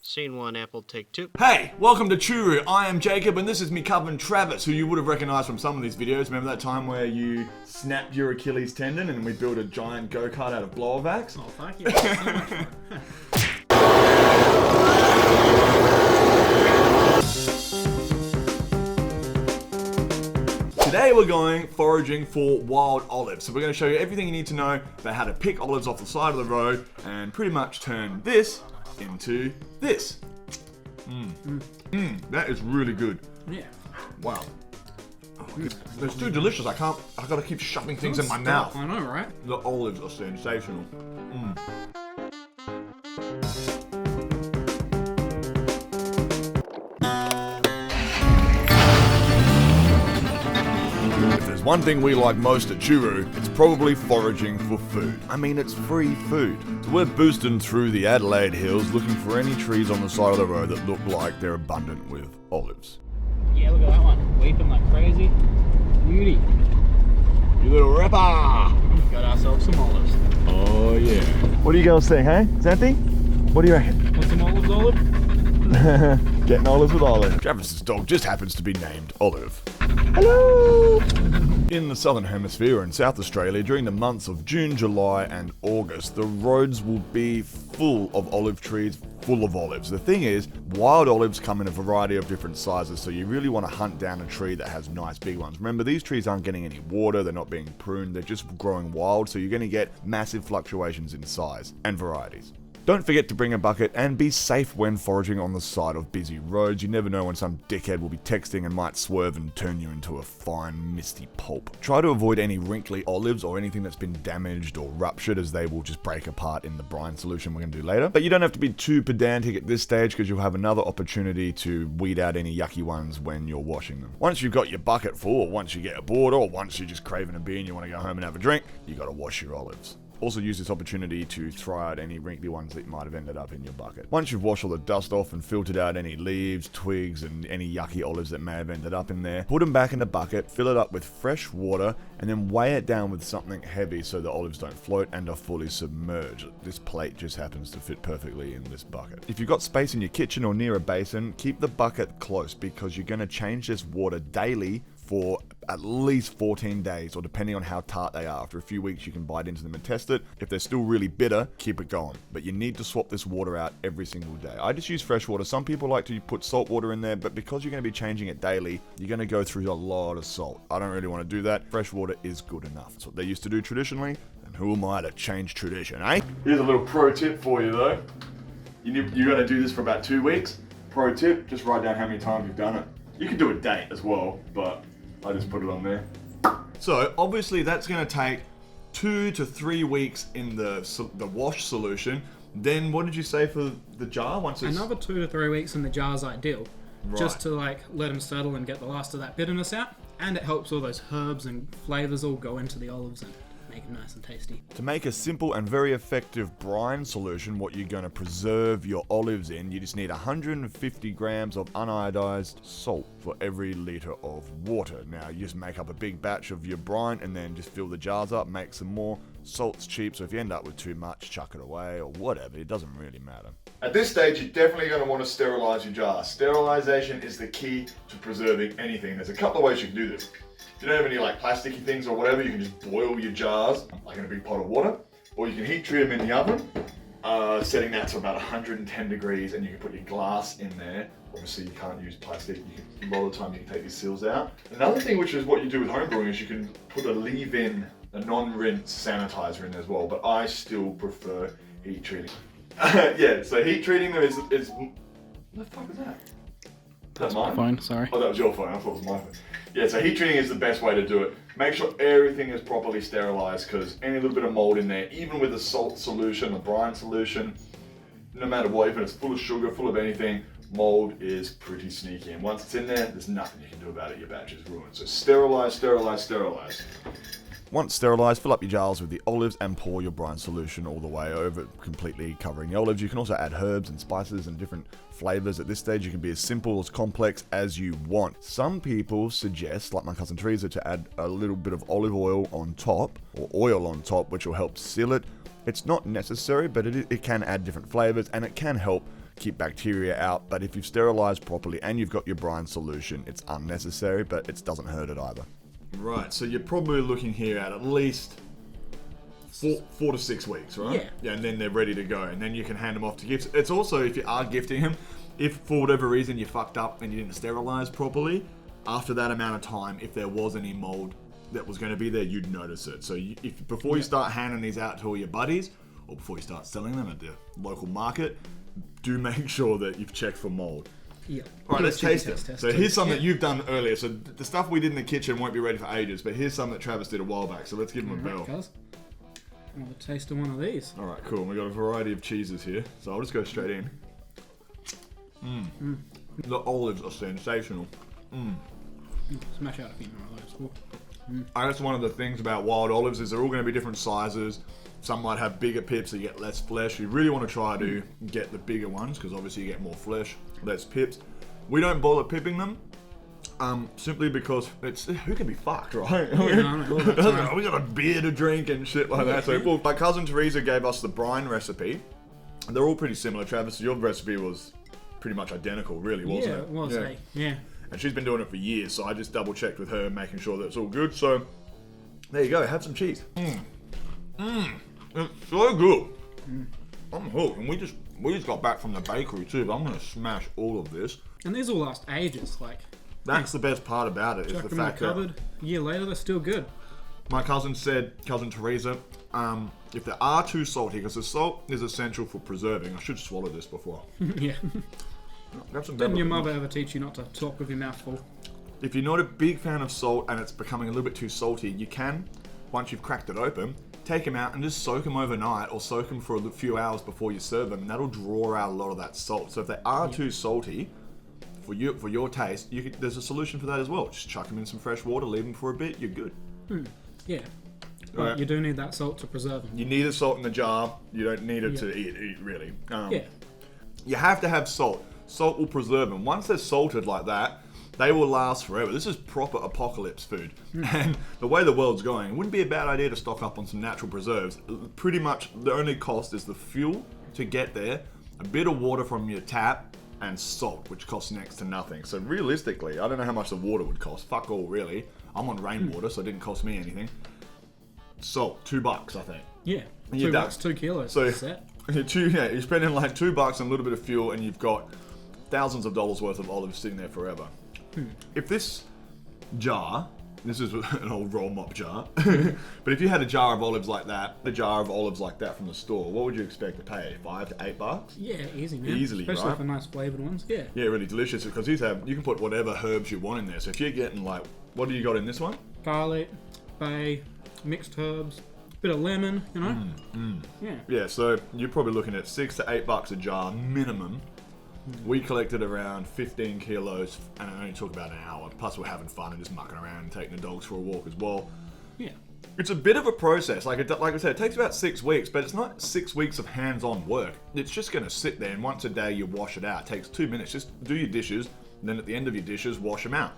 Scene 1, Apple, take 2. Hey, welcome to Choo. I am Jacob, and this is me cousin Travis, who you would have recognized from some of these videos. Remember that time where you snapped your Achilles tendon and we built a giant go-kart out of blower vacs? Oh, fuck yeah. That's so much fun. Today we're going foraging for wild olives. So we're going to show you everything you need to know about how to pick olives off the side of the road and pretty much turn this into this. That is really good. Yeah. Wow. It's too delicious. I gotta keep shoving things in my mouth. I know, right? The olives are sensational. If there's one thing we like most at Choo, it's probably foraging for food. I mean, it's free food. So we're boosting through the Adelaide hills looking for any trees on the side of the road that look like they're abundant with olives. Yeah, look at that one. Weeping like crazy. Beauty. You little ripper! Got ourselves some olives. Oh yeah. What do you girls think, hey? Xanthi? What do you reckon? Want some olives, Olive? Getting olives with Olive. Travis's dog just happens to be named Olive. Hello! In the southern hemisphere in South Australia, during the months of June, July and August, the roads will be full of olive trees, full of olives. The thing is, wild olives come in a variety of different sizes, so you really want to hunt down a tree that has nice big ones. Remember, these trees aren't getting any water, they're not being pruned, they're just growing wild, so you're going to get massive fluctuations in size and varieties. Don't forget to bring a bucket and be safe when foraging on the side of busy roads. You never know when some dickhead will be texting and might swerve and turn you into a fine misty pulp. Try to avoid any wrinkly olives or anything that's been damaged or ruptured, as they will just break apart in the brine solution we're going to do later. But you don't have to be too pedantic at this stage, because you'll have another opportunity to weed out any yucky ones when you're washing them. Once you've got your bucket full, or once you get bored, or once you're just craving a beer and you want to go home and have a drink, you got to wash your olives. Also use this opportunity to throw out any wrinkly ones that might have ended up in your bucket. Once you've washed all the dust off and filtered out any leaves, twigs, and any yucky olives that may have ended up in there, put them back in the bucket, fill it up with fresh water, and then weigh it down with something heavy so the olives don't float and are fully submerged. This plate just happens to fit perfectly in this bucket. If you've got space in your kitchen or near a basin, keep the bucket close, because you're going to change this water daily for at least 14 days, or depending on how tart they are. After a few weeks you can bite into them and test it. If they're still really bitter, keep it going. But you need to swap this water out every single day. I just use fresh water. Some people like to put salt water in there, but because you're going to be changing it daily, you're going to go through a lot of salt. I don't really want to do that. Fresh water is good enough. That's what they used to do traditionally, and who am I to change tradition, eh? Here's a little pro tip for you though. You're going to do this for about 2 weeks. Pro tip, just write down how many times you've done it. You can do a date as well, but I just put it on there. So obviously that's going to take 2 to 3 weeks in the wash solution. Then what did you say for the jar? Once it's Another 2 to 3 weeks in the jar is ideal. Right. Just to like let them settle and get the last of that bitterness out. And it helps all those herbs and flavors all go into the olives and make it nice and tasty. To make a simple and very effective brine solution, what you're going to preserve your olives in, you just need 150 grams of uniodized salt for every liter of water. Now, you just make up a big batch of your brine and then just fill the jars up, make some more. Salt's cheap, so if you end up with too much, chuck it away or whatever. It doesn't really matter. At this stage, you're definitely going to want to sterilize your jar. Sterilization is the key to preserving anything. There's a couple of ways you can do this. If you don't have any like plasticky things or whatever, you can just boil your jars like in a big pot of water, or you can heat treat them in the oven, setting that to about 110 degrees, and you can put your glass in there. Obviously you can't use plastic. A lot of the time you can take these seals out. Another thing, which is what you do with home brewing, is you can put a leave-in, a non-rinse sanitizer in there as well, but I still prefer heat treating. Yeah, so heat treating them is what the fuck is that? That's my phone, sorry. Oh, that was your phone. I thought it was my phone. Yeah, so heat treating is the best way to do it. Make sure everything is properly sterilized, because any little bit of mold in there, even with the salt solution, the brine solution, no matter what, even if it's full of sugar, full of anything, mold is pretty sneaky. And once it's in there, there's nothing you can do about it. Your batch is ruined. So sterilize, sterilize, sterilize. Once sterilised, fill up your jars with the olives and pour your brine solution all the way over, completely covering the olives. You can also add herbs and spices and different flavours. At this stage, you can be as simple or as complex as you want. Some people suggest, like my cousin Teresa, to add a little bit of olive oil on top, or oil on top, which will help seal it. It's not necessary, but it can add different flavours, and it can help keep bacteria out. But if you've sterilised properly and you've got your brine solution, it's unnecessary, but it doesn't hurt it either. Right, so you're probably looking here at least 4 to 6 weeks, right? Yeah, and then they're ready to go, and then you can hand them off to gifts. It's also, if you are gifting them, if for whatever reason you fucked up and you didn't sterilize properly, after that amount of time, if there was any mold that was going to be there, you'd notice it. So before you start handing these out to all your buddies, or before you start selling them at the local market, do make sure that you've checked for mold. Yeah. All right, let's taste it. So here's something that you've done earlier. So the stuff we did in the kitchen won't be ready for ages, but here's something that Travis did a while back. So let's give him a bell. Cuz. I'll have a taste of one of these. All right, cool. We've got a variety of cheeses here. So I'll just go straight in. The olives are sensational. Smash out a few more of those. Cool. That's one of the things about wild olives is they're all going to be different sizes. Some might have bigger pips so you get less flesh. You really want to try to get the bigger ones because obviously you get more flesh, less pips. We don't bother pipping them simply because it's who can be fucked, right? We got a beer to drink and shit like that. So my cousin Teresa gave us the brine recipe. They're all pretty similar. Travis, your recipe was pretty much identical, really, wasn't it? Yeah, it was. Yeah. And she's been doing it for years, so I just double checked with her, making sure that it's all good. So there you go. Have some cheese. It's so good. I'm hooked. And we just got back from the bakery too, but I'm going to smash all of this. And these all last ages. That's the best part about it, is the fact that a year later, they're still good. my cousin Teresa, if they are too salty, because the salt is essential for preserving. I should swallow this before. Yeah. Didn't your mother ever teach you not to talk with your mouth full? If you're not a big fan of salt and it's becoming a little bit too salty, you can, once you've cracked it open, take them out and just soak them overnight or soak them for a few hours before you serve them, and that'll draw out a lot of that salt. So if they are too salty for your taste, there's a solution for that as well. Just chuck them in some fresh water, leave them for a bit, you're good. Yeah. But you do need that salt to preserve them. You need the salt in the jar. You don't need it to eat really. Yeah. You have to have salt. Salt will preserve them. Once they're salted like that, they will last forever. This is proper apocalypse food. And the way the world's going, it wouldn't be a bad idea to stock up on some natural preserves. Pretty much the only cost is the fuel to get there, a bit of water from your tap, and salt, which costs next to nothing. So realistically, I don't know how much the water would cost. Fuck all, really. I'm on rainwater, so it didn't cost me anything. Salt, $2, I think. Yeah. And you're done. 2 kilos. So set. you're spending like $2 and a little bit of fuel, and you've got thousands of dollars worth of olives sitting there forever. If this jar, this is an old roll mop jar, but if you had a jar of olives like that, from the store, what would you expect to pay? $5 to $8? Yeah, easy, man. Easily, especially right? for nice flavored ones. Yeah. Yeah, really delicious, because you can put whatever herbs you want in there. So if you're getting like, what do you got in this one? Garlic, bay, mixed herbs, bit of lemon, you know. Yeah. Yeah, so you're probably looking at $6 to $8 a jar minimum. We collected around 15 kilos, and it only took about an hour. Plus, we're having fun and just mucking around and taking the dogs for a walk as well. Yeah. It's a bit of a process. Like I said, it takes about 6 weeks, but it's not 6 weeks of hands-on work. It's just going to sit there, and once a day you wash it out. It takes 2 minutes. Just do your dishes, and then at the end of your dishes, wash them out.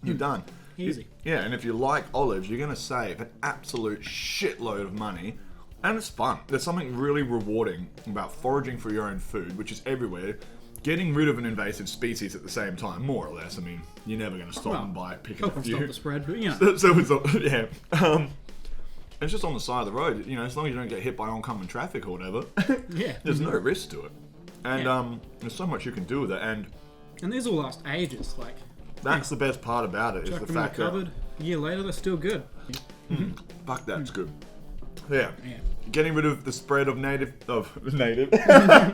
You're done. Easy. Yeah, and if you like olives, you're going to save an absolute shitload of money. And it's fun. There's something really rewarding about foraging for your own food, which is everywhere. Getting rid of an invasive species at the same time, more or less. I mean, you're never going to stop them by picking a few. Stop the spread, but yeah. It's just on the side of the road. You know, as long as you don't get hit by oncoming traffic or whatever. Yeah. There's no risk to it. And there's so much you can do with it. And these all last ages. That's the best part about it, is the fact that a year later, they're still good. Fuck, that's good. Yeah. Getting rid of the spread of native.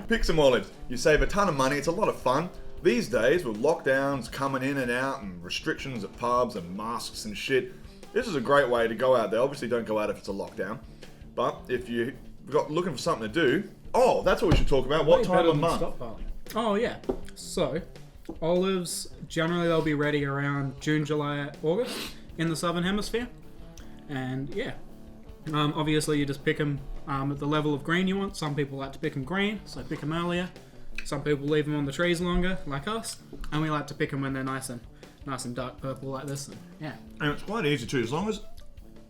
Pick some olives. You save a ton of money. It's a lot of fun. These days, with lockdowns coming in and out and restrictions at pubs and masks and shit, this is a great way to go out there. Obviously, don't go out if it's a lockdown. But if you're looking for something to do, that's what we should talk about. What time of month? Oh, yeah. So, olives, generally they'll be ready around June, July, August in the Southern Hemisphere. And yeah, obviously you just pick them at the level of green you want. Some people like to pick them green, so pick them earlier. Some people leave them on the trees longer, like us, and we like to pick them when they're nice and dark purple like this. And yeah, and it's quite easy too, as long as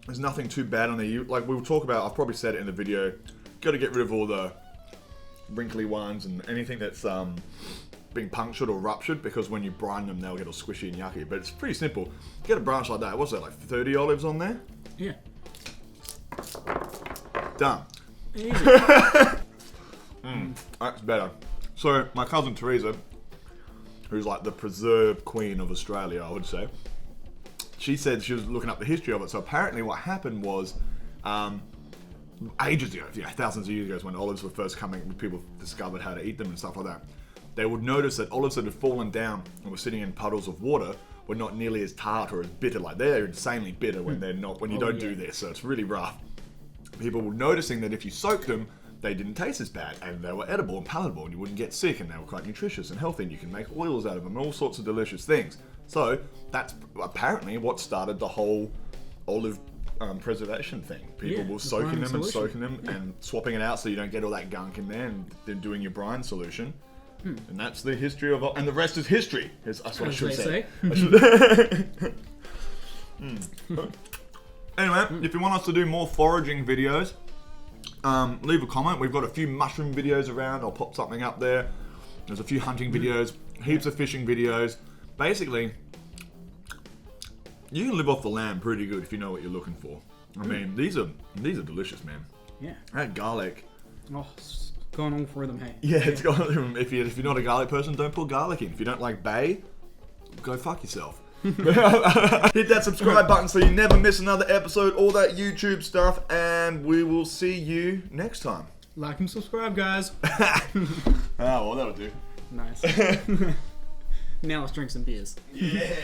there's nothing too bad on there. Like we'll talk about, I've probably said it in the video, got to get rid of all the wrinkly ones and anything that's being punctured or ruptured, because when you brine them they'll get all squishy and yucky. But it's pretty simple. Get a branch like that. What's that, like 30 olives on there? Yeah. Done. Easy. That's better. So my cousin Teresa, who's like the preserve queen of Australia, I would say, she said she was looking up the history of it. So apparently what happened was, ages ago, thousands of years ago, when olives were first coming, people discovered how to eat them and stuff like that. They would notice that olives that had fallen down and were sitting in puddles of water were not nearly as tart or as bitter. Like they're insanely bitter when they're not, when you don't do this. So it's really rough. People were noticing that if you soaked them, they didn't taste as bad, and they were edible and palatable, and you wouldn't get sick, and they were quite nutritious and healthy, and you can make oils out of them and all sorts of delicious things. So that's apparently what started the whole olive preservation thing. People were soaking them and soaking them and swapping it out so you don't get all that gunk in there, and then doing your brine solution. And that's the history of, and the rest is history. That's what I should say. Anyway, if you want us to do more foraging videos, leave a comment. We've got a few mushroom videos around. I'll pop something up there. There's a few hunting videos, heaps of fishing videos. Basically, you can live off the land pretty good if you know what you're looking for. I mean, these are delicious, man. Yeah. That garlic. Oh, it's gone all through them, hey. Yeah, it's gone. If you're not a garlic person, don't put garlic in. If you don't like bay, go fuck yourself. Hit that subscribe button so you never miss another episode, all that YouTube stuff, and we will see you next time. Like and subscribe, guys. Well, that'll do. Nice. Now let's drink some beers. Yeah.